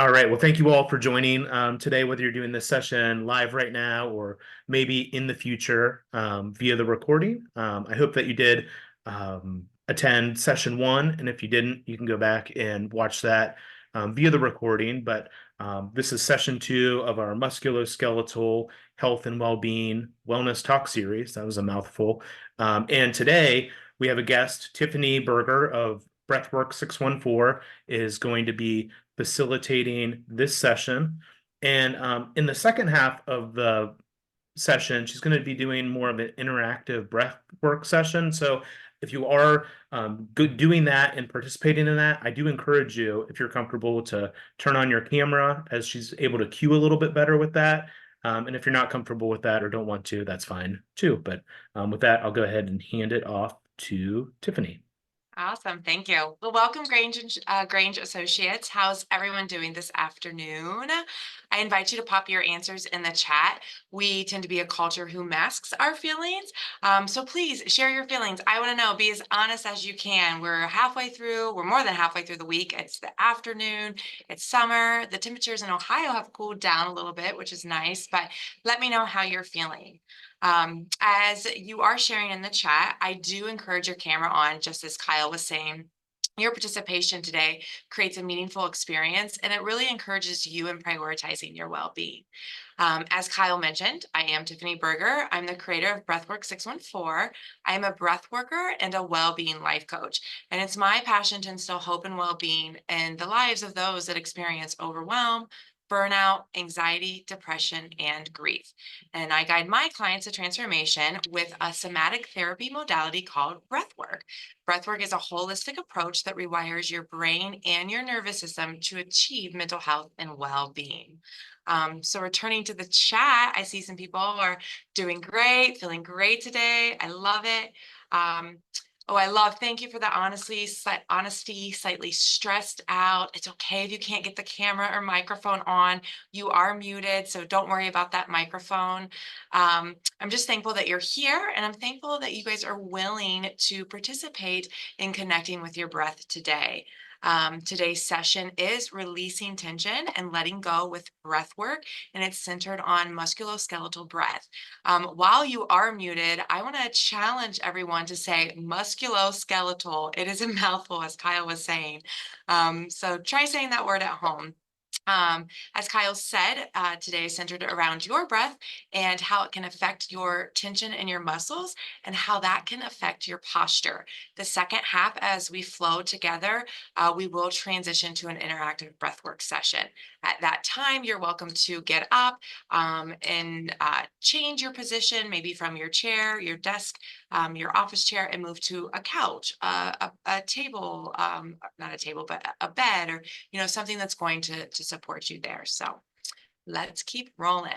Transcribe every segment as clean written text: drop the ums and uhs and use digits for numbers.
All right. Well, thank you all for joining today, whether you're doing this session live right now or maybe in the future via the recording. I hope that you did attend session one. And if you didn't, you can go back and watch that via the recording. But this is session two of our musculoskeletal health and well-being wellness talk series. That was a mouthful. And today we have a guest, Tiffany Berger of Breathwork 614 is going to be facilitating this session. And in the second half of the session, she's going to be doing more of an interactive breath work session. So if you are doing that and participating in that, I do encourage you, if you're comfortable, to turn on your camera as she's able to cue a little bit better with that. And if you're not comfortable with that or don't want to, that's fine too. But with that, I'll go ahead and hand it off to Tiffany. Awesome. Thank you. Well, welcome, Grange Associates. How's everyone doing this afternoon? I invite you to pop your answers in the chat. We tend to be a culture who masks our feelings. So please share your feelings. I want to know, be as honest as you can. We're more than halfway through the week. It's the afternoon, it's summer. The temperatures in Ohio have cooled down a little bit, which is nice, but let me know how you're feeling. As you are sharing in the chat, I do encourage your camera on, just as Kyle was saying. Your participation today creates a meaningful experience, and it really encourages you in prioritizing your well-being. As Kyle mentioned, I am Tiffany Berger. I'm the creator of Breathwork 614. I am a breath worker and a well-being life coach, and it's my passion to instill hope and well-being in the lives of those that experience overwhelm, burnout, anxiety, depression, and grief. And I guide my clients to transformation with a somatic therapy modality called breathwork. Breathwork is a holistic approach that rewires your brain and your nervous system to achieve mental health and well-being. So returning to the chat, I see some people are doing great, feeling great today. I love it. Thank you for the honesty, slightly stressed out. It's okay if you can't get the camera or microphone on. You are muted, so don't worry about that microphone. I'm just thankful that you're here, and I'm thankful that you guys are willing to participate in connecting with your breath today. Today's session is releasing tension and letting go with breath work, and it's centered on musculoskeletal breath. While you are muted, I want to challenge everyone to say musculoskeletal. It is a mouthful, as Kyle was saying. So try saying that word at home. As Kyle said, today is centered around your breath and how it can affect your tension in your muscles and how that can affect your posture. The second half, as we flow together, we will transition to an interactive breathwork session. At that time, you're welcome to get up and change your position, maybe from your chair, your desk, your office chair, and move to a couch, a table, not a table, but a bed, or something that's going to support you there. So let's keep rolling.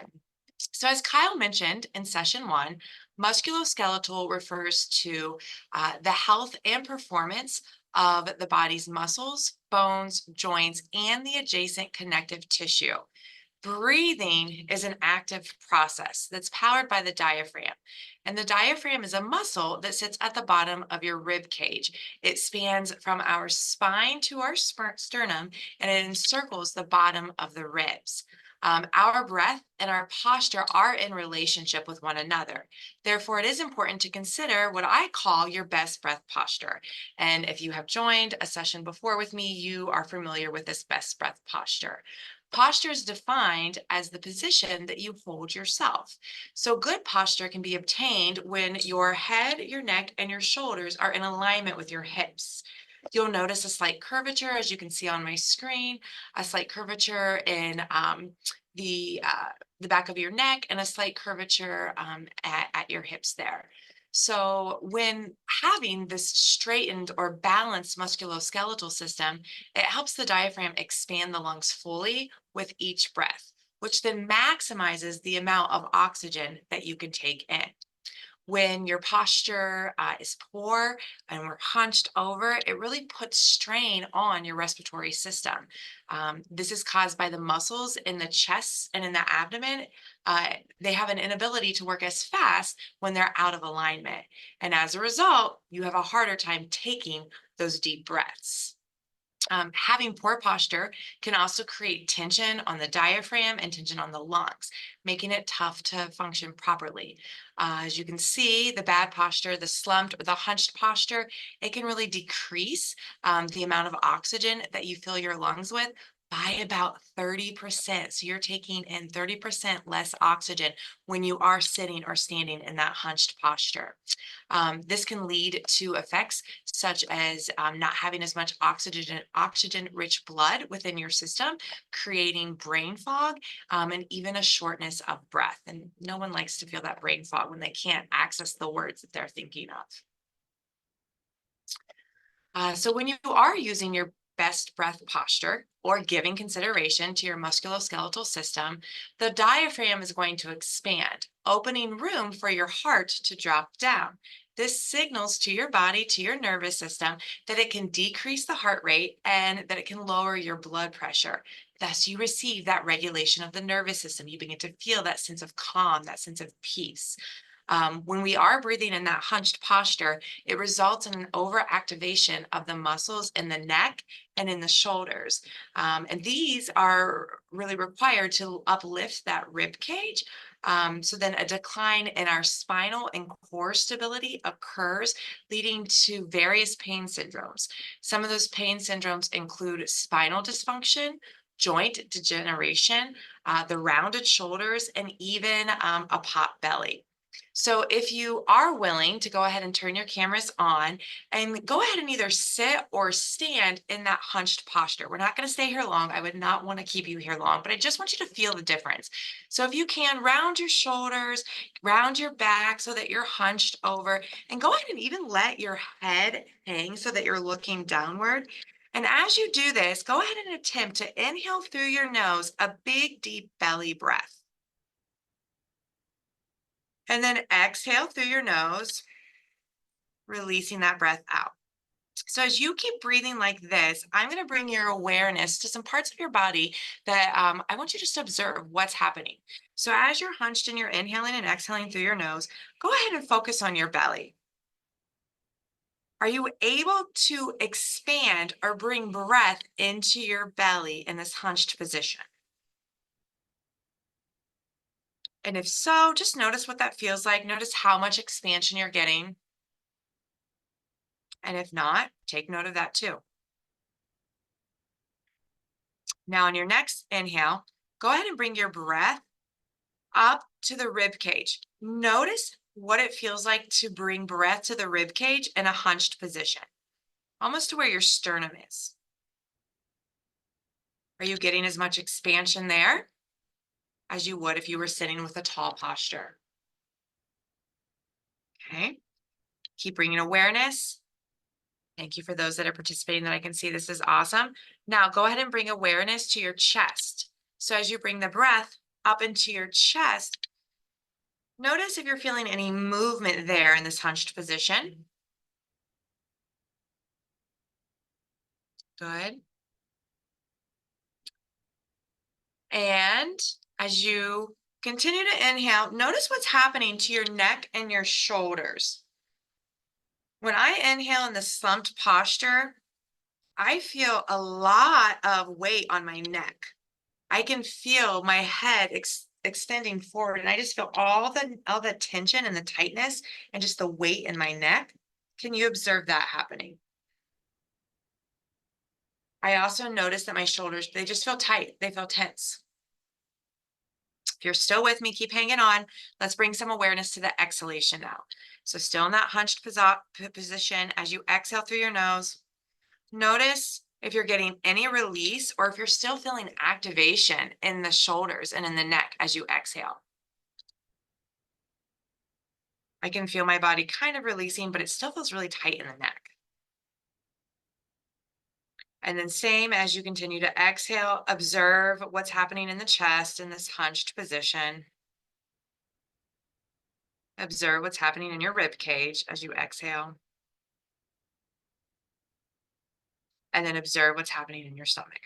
So as Kyle mentioned in session one, musculoskeletal refers to the health and performance of the body's muscles, bones, joints, and the adjacent connective tissue. Breathing is an active process that's powered by the diaphragm. And the diaphragm is a muscle that sits at the bottom of your rib cage. It spans from our spine to our sternum, and it encircles the bottom of the ribs. Our breath and our posture are in relationship with one another. Therefore, it is important to consider what I call your best breath posture. And if you have joined a session before with me, you are familiar with this best breath posture. Posture is defined as the position that you hold yourself. So good posture can be obtained when your head, your neck, and your shoulders are in alignment with your hips. You'll notice a slight curvature, as you can see on my screen, a slight curvature in the back of your neck, and a slight curvature at your hips there. So when having this straightened or balanced musculoskeletal system, it helps the diaphragm expand the lungs fully with each breath, which then maximizes the amount of oxygen that you can take in. When your posture is poor and we're hunched over, it really puts strain on your respiratory system. This is caused by the muscles in the chest and in the abdomen. They have an inability to work as fast when they're out of alignment. And as a result, you have a harder time taking those deep breaths. Having poor posture can also create tension on the diaphragm and tension on the lungs, making it tough to function properly. As you can see, the bad posture, the slumped or the hunched posture, it can really decrease the amount of oxygen that you fill your lungs with by about 30%. So you're taking in 30% less oxygen when you are sitting or standing in that hunched posture. This can lead to effects such as not having as much oxygen-rich blood within your system, creating brain fog, and even a shortness of breath. And no one likes to feel that brain fog when they can't access the words that they're thinking of. So when you are using your best breath posture or giving consideration to your musculoskeletal system, the diaphragm is going to expand, opening room for your heart to drop down. This signals to your body, to your nervous system, that it can decrease the heart rate and that it can lower your blood pressure. Thus, you receive that regulation of the nervous system. You begin to feel that sense of calm, that sense of peace. When we are breathing in that hunched posture, it results in an overactivation of the muscles in the neck and in the shoulders. And these are really required to uplift that rib cage. So then a decline in our spinal and core stability occurs, leading to various pain syndromes. Some of those pain syndromes include spinal dysfunction, joint degeneration, the rounded shoulders, and even a pot belly. So if you are willing to go ahead and turn your cameras on and go ahead and either sit or stand in that hunched posture. We're not going to stay here long. I would not want to keep you here long, but I just want you to feel the difference. So if you can, round your shoulders, round your back so that you're hunched over, and go ahead and even let your head hang so that you're looking downward. And as you do this, go ahead and attempt to inhale through your nose, a big, deep belly breath. And then exhale through your nose, releasing that breath out. So as you keep breathing like this, I'm going to bring your awareness to some parts of your body that I want you just to observe what's happening. So as you're hunched and you're inhaling and exhaling through your nose, go ahead and focus on your belly. Are you able to expand or bring breath into your belly in this hunched position? And if so, just notice what that feels like. Notice how much expansion you're getting. And if not, take note of that too. Now, on your next inhale, go ahead and bring your breath up to the rib cage. Notice what it feels like to bring breath to the rib cage in a hunched position, almost to where your sternum is. Are you getting as much expansion there as you would if you were sitting with a tall posture? Okay. Keep bringing awareness. Thank you for those that are participating that I can see. This is awesome. Now go ahead and bring awareness to your chest. So as you bring the breath up into your chest, notice if you're feeling any movement there in this hunched position. Good. And as you continue to inhale, notice what's happening to your neck and your shoulders. When I inhale in the slumped posture, I feel a lot of weight on my neck. I can feel my head extending forward, and I just feel all the tension and the tightness and just the weight in my neck. Can you observe that happening? I also notice that my shoulders, they just feel tight. They feel tense. If you're still with me, keep hanging on. Let's bring some awareness to the exhalation now. So still in that hunched position, as you exhale through your nose, notice if you're getting any release or if you're still feeling activation in the shoulders and in the neck as you exhale. I can feel my body kind of releasing, but it still feels really tight in the neck. And then same as you continue to exhale, observe what's happening in the chest in this hunched position. Observe what's happening in your rib cage as you exhale. And then observe what's happening in your stomach.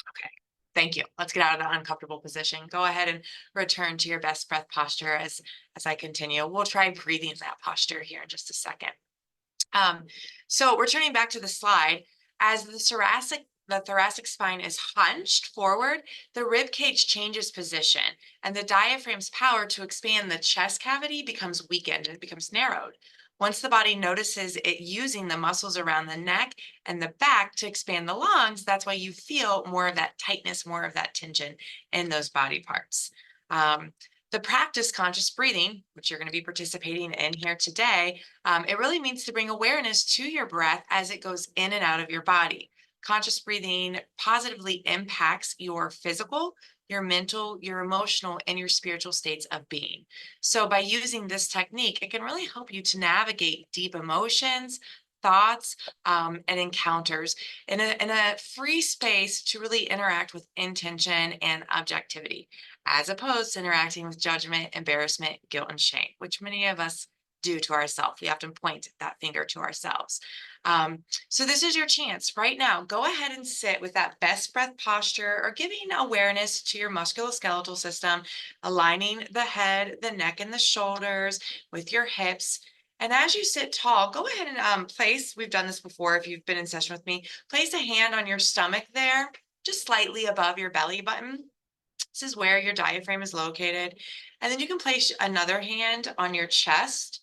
Okay, thank you. Let's get out of that uncomfortable position. Go ahead and return to your best breath posture as I continue. We'll try breathing in that posture here in just a second. So returning back to the slide, as the thoracic spine is hunched forward, the rib cage changes position, and the diaphragm's power to expand the chest cavity becomes weakened and it becomes narrowed. Once the body notices it using the muscles around the neck and the back to expand the lungs, that's why you feel more of that tightness, more of that tension in those body parts. Um, the practice conscious breathing, which you're going to be participating in here today, it really means to bring awareness to your breath as it goes in and out of your body. Conscious breathing positively impacts your physical, your mental, your emotional, and your spiritual states of being. So, by using this technique, it can really help you to navigate deep emotions, thoughts, and encounters in a free space to really interact with intention and objectivity, as opposed to interacting with judgment, embarrassment, guilt, and shame, which many of us do to ourselves. We often point that finger to ourselves. So this is your chance right now. Go ahead and sit with that best breath posture or giving awareness to your musculoskeletal system, aligning the head, the neck, and the shoulders with your hips. And as you sit tall, go ahead and we've done this before if you've been in session with me, place a hand on your stomach there, just slightly above your belly button. This is where your diaphragm is located. And then you can place another hand on your chest.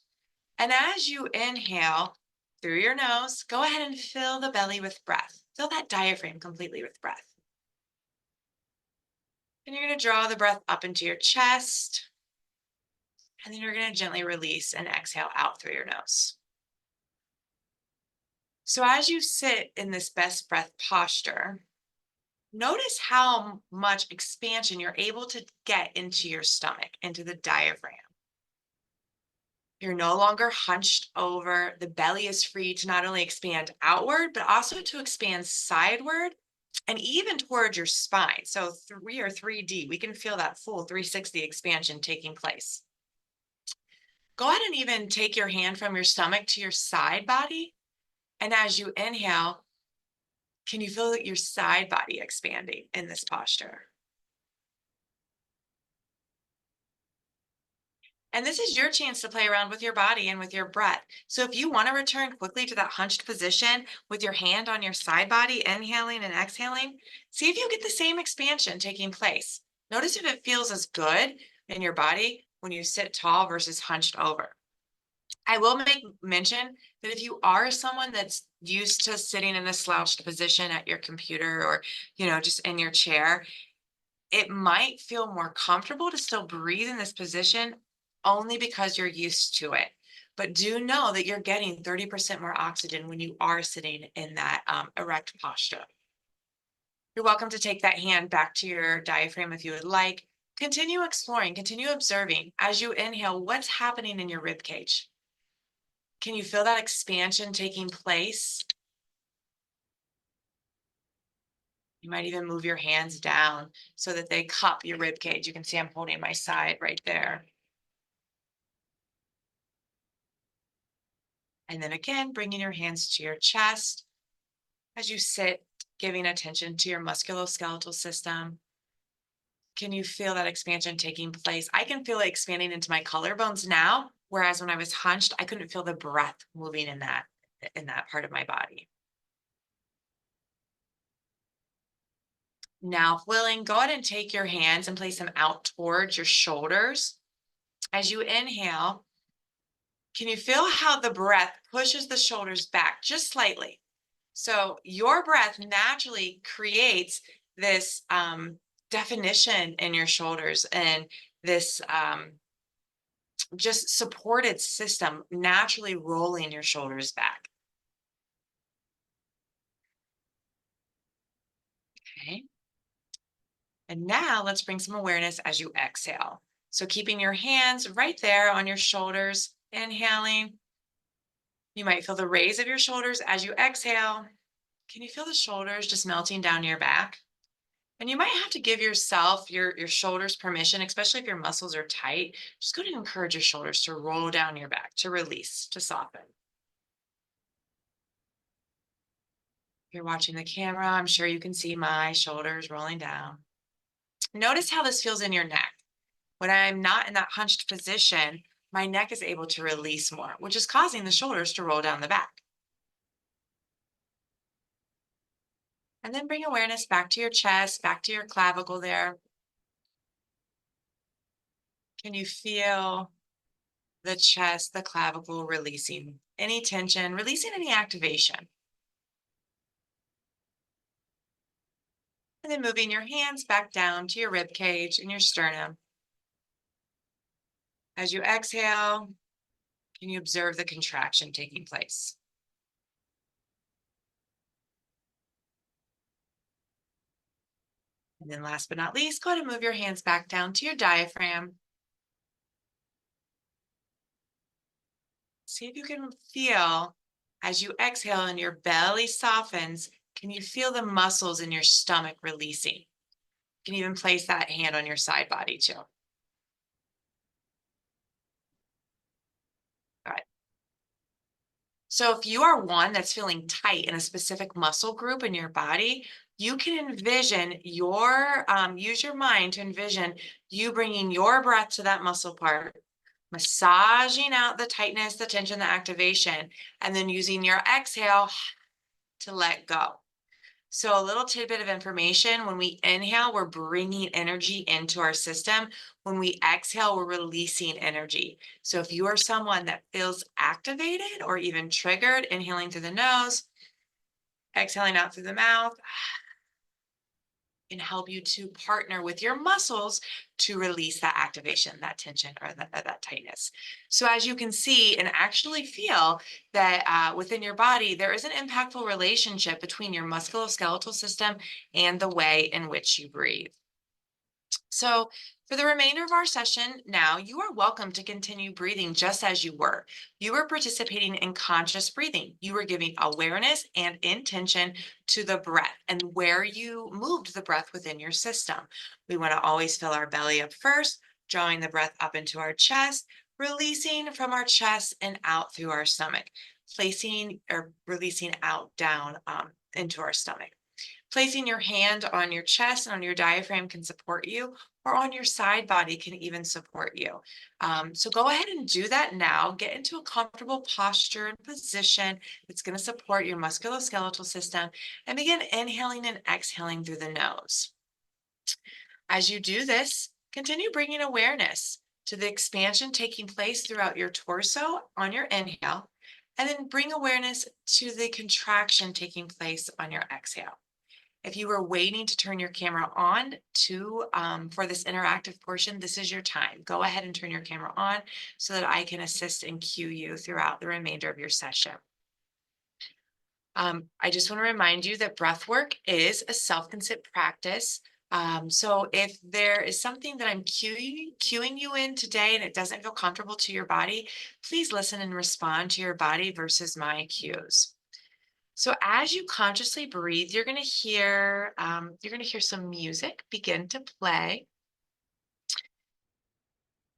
And as you inhale through your nose, go ahead and fill the belly with breath. Fill that diaphragm completely with breath. And you're going to draw the breath up into your chest. And then you're going to gently release and exhale out through your nose. So as you sit in this best breath posture, notice how much expansion you're able to get into your stomach, into the diaphragm. You're no longer hunched over. The belly is free to not only expand outward, but also to expand sideward and even towards your spine. So we are 3D. We can feel that full 360 expansion taking place. Go ahead and even take your hand from your stomach to your side body. And as you inhale, can you feel your side body expanding in this posture? And this is your chance to play around with your body and with your breath. So if you want to return quickly to that hunched position with your hand on your side body, inhaling and exhaling, see if you get the same expansion taking place. Notice if it feels as good in your body when you sit tall versus hunched over. I will make mention that if you are someone that's used to sitting in a slouched position at your computer or, just in your chair, it might feel more comfortable to still breathe in this position only because you're used to it. But do know that you're getting 30% more oxygen when you are sitting in that erect posture. You're welcome to take that hand back to your diaphragm if you would like. Continue exploring, continue observing as you inhale what's happening in your rib cage. Can you feel that expansion taking place? You might even move your hands down so that they cup your rib cage. You can see I'm holding my side right there. And then again, bringing your hands to your chest as you sit, giving attention to your musculoskeletal system. Can you feel that expansion taking place? I can feel it expanding into my collarbones now, whereas when I was hunched, I couldn't feel the breath moving in that part of my body. Now, if willing, go ahead and take your hands and place them out towards your shoulders. As you inhale, can you feel how the breath pushes the shoulders back just slightly? So your breath naturally creates this definition in your shoulders and this just supported system naturally rolling your shoulders back. Okay. And now let's bring some awareness as you exhale. So keeping your hands right there on your shoulders, inhaling. You might feel the raise of your shoulders as you exhale. Can you feel the shoulders just melting down your back? And you might have to give yourself, your shoulders permission, especially if your muscles are tight. Just go to encourage your shoulders to roll down your back, to release, to soften. If you're watching the camera, I'm sure you can see my shoulders rolling down. Notice how this feels in your neck. When I'm not in that hunched position, my neck is able to release more, which is causing the shoulders to roll down the back. And then bring awareness back to your chest, back to your clavicle there. Can you feel the chest, the clavicle releasing any tension, releasing any activation? And then moving your hands back down to your rib cage and your sternum. As you exhale, can you observe the contraction taking place? And then last but not least, go ahead and move your hands back down to your diaphragm. See if you can feel as you exhale and your belly softens, can you feel the muscles in your stomach releasing? You can even place that hand on your side body too. All right. So if you are one that's feeling tight in a specific muscle group in your body, you can envision use your mind to envision you bringing your breath to that muscle part, massaging out the tightness, the tension, the activation, and then using your exhale to let go. So a little tidbit of information, when we inhale, we're bringing energy into our system. When we exhale, we're releasing energy. So if you are someone that feels activated or even triggered, inhaling through the nose, exhaling out through the mouth, can help you to partner with your muscles to release that activation, that tension, or that tightness. So as you can see and actually feel that within your body, there is an impactful relationship between your musculoskeletal system and the way in which you breathe. So for the remainder of our session now, you are welcome to continue breathing just as you were. You were participating in conscious breathing. You were giving awareness and intention to the breath and where you moved the breath within your system. We want to always fill our belly up first, drawing the breath up into our chest, releasing from our chest and out through our stomach, placing or releasing out down into our stomach. Placing your hand on your chest and on your diaphragm can support you, or on your side body can even support you. So go ahead and do that now. Get into a comfortable posture and position that's going to support your musculoskeletal system, and begin inhaling and exhaling through the nose. As you do this, continue bringing awareness to the expansion taking place throughout your torso on your inhale, and then bring awareness to the contraction taking place on your exhale. If you were waiting to turn your camera on for this interactive portion, this is your time. Go ahead and turn your camera on so that I can assist and cue you throughout the remainder of your session. I just want to remind you that breath work is a self-consent practice. So if there is something that I'm cueing you in today and it doesn't feel comfortable to your body, please listen and respond to your body versus my cues. So as you consciously breathe, you're going to hear some music begin to play.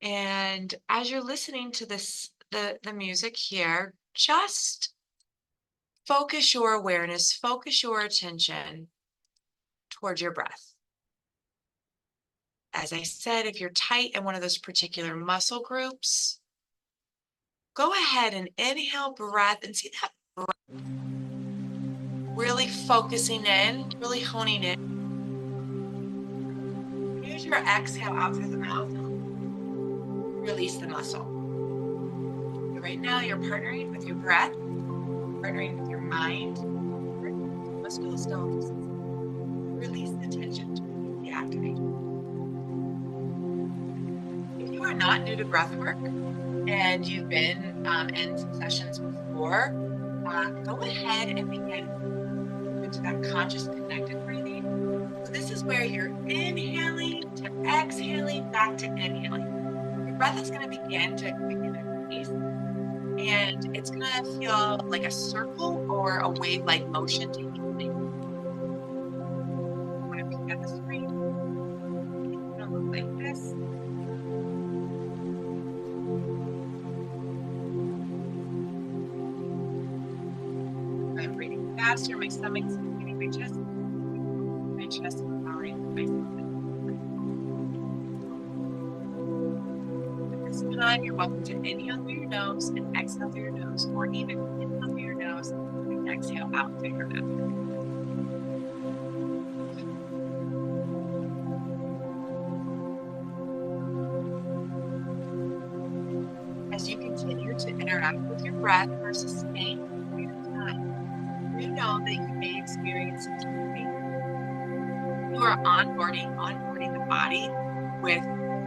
And as you're listening to the music here, just focus your awareness, focus your attention towards your breath. As I said, if you're tight in one of those particular muscle groups, go ahead and inhale breath and see that breath really focusing in, really honing in. Use your exhale out through the mouth. Release the muscle. So right now, you're partnering with your breath, partnering with your mind, musculoskeletal system. Release the tension to release the activation. If you are not new to breath work and you've been in some sessions before, go ahead and begin into that conscious connected breathing. So this is where you're inhaling to exhaling back to inhaling. Your breath is going to begin to increase, and it's going to feel like a circle or a wave-like motion taking place. I'm going to peek at the screen. It's going to look like this. I'm breathing faster. My stomach's hitting my chest. My chest is empowering my stomach. At this time, you're welcome to inhale through your nose and exhale through your nose, or even inhale through your nose and exhale out through your mouth. As you continue to interact with your breath for a sustained period of time, you know that you may experience some tingling. You are onboarding the body with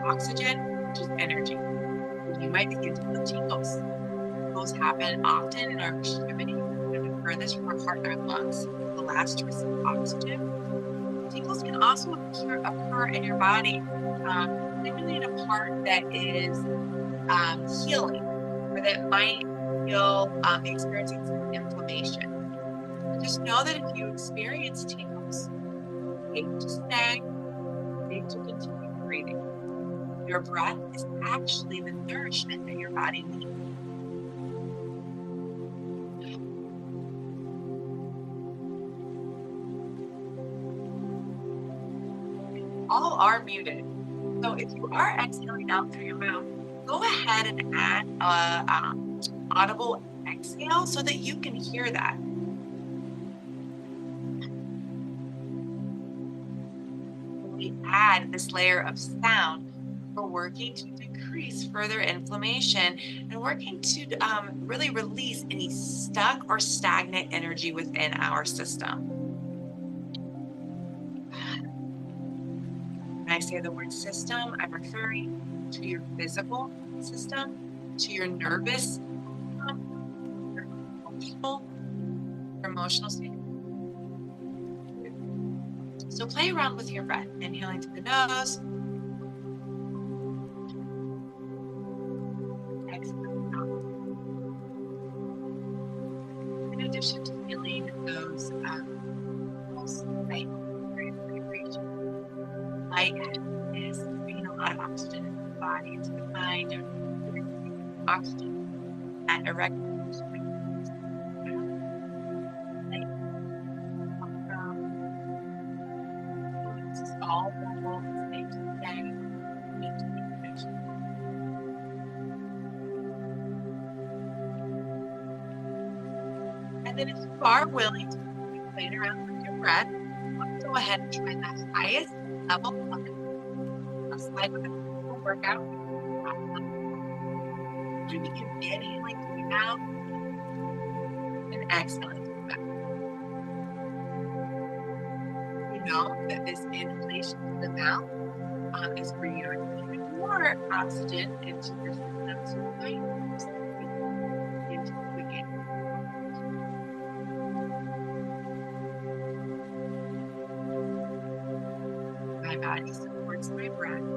oxygen, which is energy. And you might begin to feel tingles. Tingles happen often in our extremities and the furthest from our heart and our lungs, the last to receive oxygen. Tingles can also occur in your body, particularly in a part that is healing, or that might feel experiencing some inflammation. And just know that if you experience tingles, safe to stay, safe to continue breathing. Your breath is actually the nourishment that your body needs. All are muted. So if you are exhaling out through your mouth, go ahead and add a audible exhale so that you can hear that. When we add this layer of sound, we're working to decrease further inflammation and working to really release any stuck or stagnant energy within our system. When I say the word system, I'm referring to your physical system, to your nervous system, your emotional state. So play around with your breath, inhaling through the nose, exhaling out. In addition to feeling those pulse light vibration, light is bringing a lot of oxygen into the body, into the mind, and oxygen at a regular this is all normal, safe to stay, safe to be connection. And then if you are willing to play around with your breath, go ahead and try the highest level of it. Just like with a workout. You begin inhaling through your mouth and exhaling through your mouth. You know that this inhalation through the mouth is bringing even more oxygen into your system, so you might begin to quicken. My body supports my breath.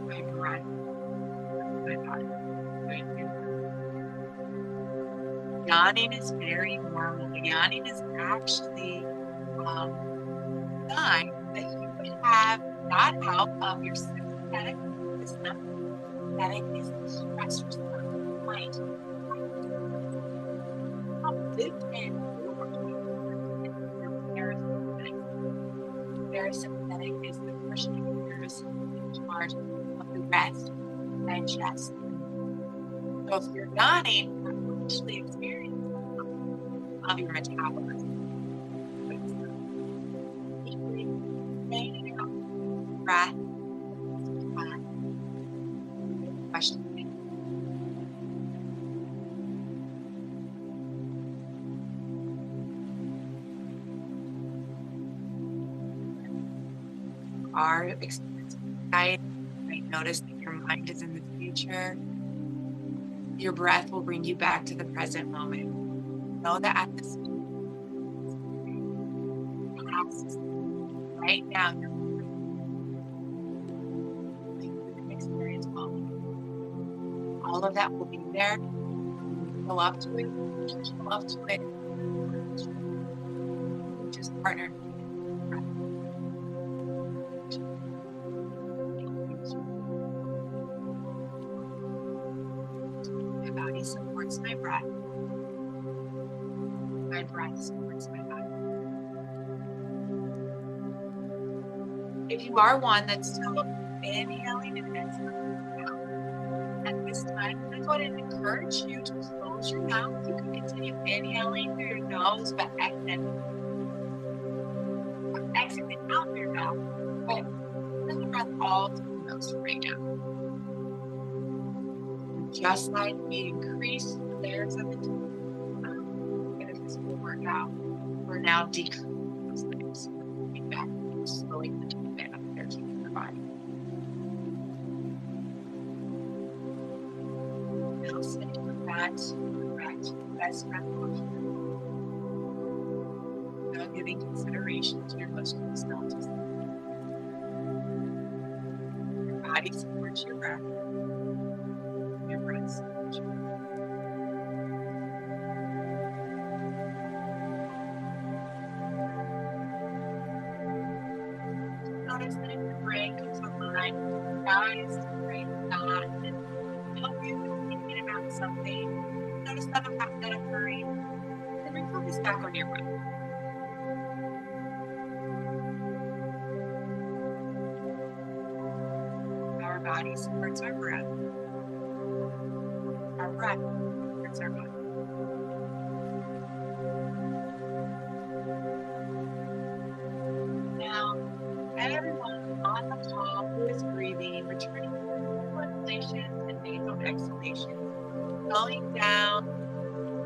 My breath supports my body. Yawning is very normal. Yawning is actually a sign that you have got out of your sympathetic system. Sympathetic is the stress response of the mind. Live in your parasympathetic. Parasympathetic is the portion of your nervous system in charge of the rest and digest. So if you're yawning, you're actually experiencing of your metabolism. Breath. Question. Are experiencing anxiety, you might notice that your mind is in the future. Your breath will bring you back to the present moment. Know that at this right now, you're experience all of that will be there. Go up to it, go up to it. Just partner. My body supports my breath. My breath supports my body. If you are one that's still inhaling and exhaling at this time, I'm going to go ahead and encourage you to close your mouth. You can continue inhaling through your nose, but exiting out through your mouth. But let the breath all through the nose right now. just like we increase the layers of it in a physical workout, we're now decreasing those layers. Feedback, slowing the feedback they're keeping your body. Now sit with that correct best breath posture. Now giving consideration to your muscular skeletal. Your body supports your breath. Your breath supports your breath. Notice that if your brain comes online, guys, brain not help you thinking about something. Notice that that occurring, then refocus back on your breath. Our body supports our breath. Our breath supports our body. Now, everyone on the call who is breathing, returning to inhalations and nasal exhalations, slowing down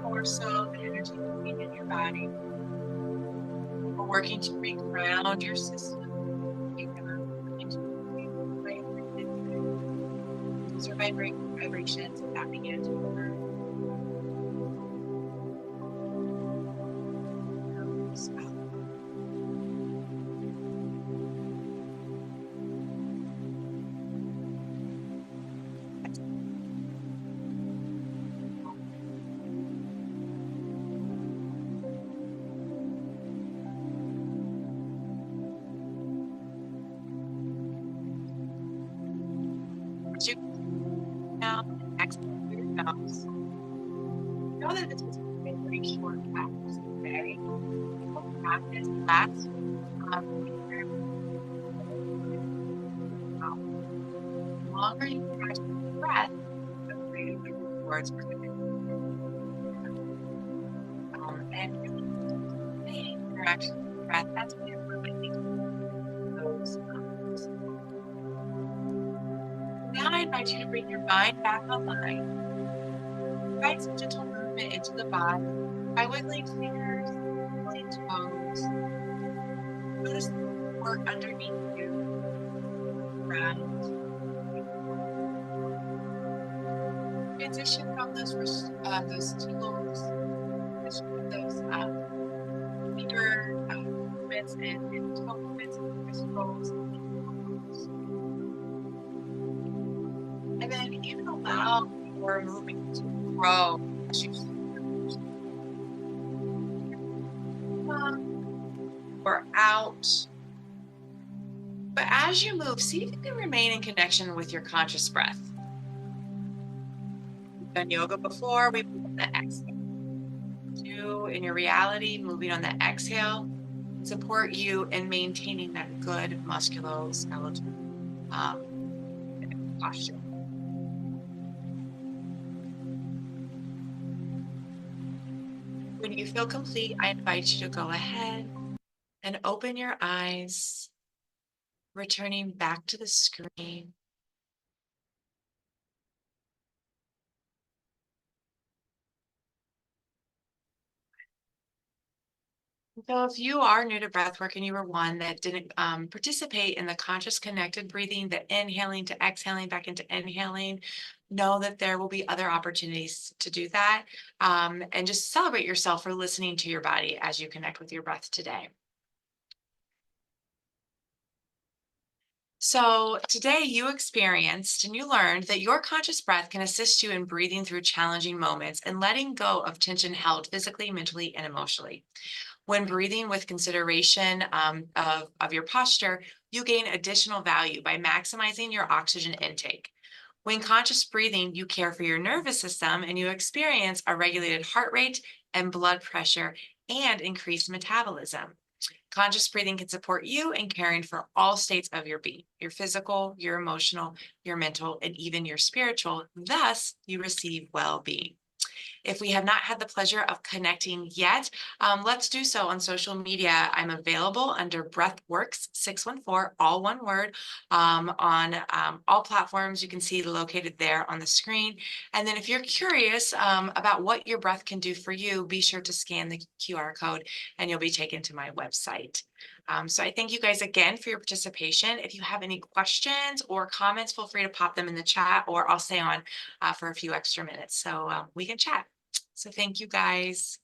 more so the energy moving in your body. We're working to reground your system. These are vibrations and that began to occur. Now, exhale through your nose. Know that this is a very short practice today. We'll practice that. The longer you practice the breath, the greater the rewards are going to be. And the interaction with the breath, that's when you're really those. Now I invite you to bring your mind back online. Invite some gentle movement into the body by wiggling fingers, wiggling toes. Notice the work underneath you, around. Transition from those tingles, those finger movements and toe movements and wrist rolls. And then even allow your movement to grow as you or out. But as you move, see if you can remain in connection with your conscious breath. We've done yoga before, we move on the exhale. Do in your reality, moving on the exhale, support you in maintaining that good musculoskeletal posture. When you feel complete, I invite you to go ahead and open your eyes, returning back to the screen. So if you are new to breathwork and you were one that didn't participate in the conscious connected breathing, the inhaling to exhaling back into inhaling, know that there will be other opportunities to do that. And just celebrate yourself for listening to your body as you connect with your breath today. So today you experienced and you learned that your conscious breath can assist you in breathing through challenging moments and letting go of tension held physically, mentally, and emotionally. When breathing with consideration of your posture, you gain additional value by maximizing your oxygen intake. When conscious breathing, you care for your nervous system and you experience a regulated heart rate and blood pressure and increased metabolism. Conscious breathing can support you in caring for all states of your being, your physical, your emotional, your mental, and even your spiritual. Thus, you receive well-being. If we have not had the pleasure of connecting yet, let's do so on social media. I'm available under breathworks 614, all one word, on all platforms. You can see located there on the screen. And then if you're curious about what your breath can do for you, be sure to scan the QR code and you'll be taken to my website. So I thank you guys again for your participation. If you have any questions or comments, feel free to pop them in the chat, or I'll stay on for a few extra minutes so we can chat. So thank you guys.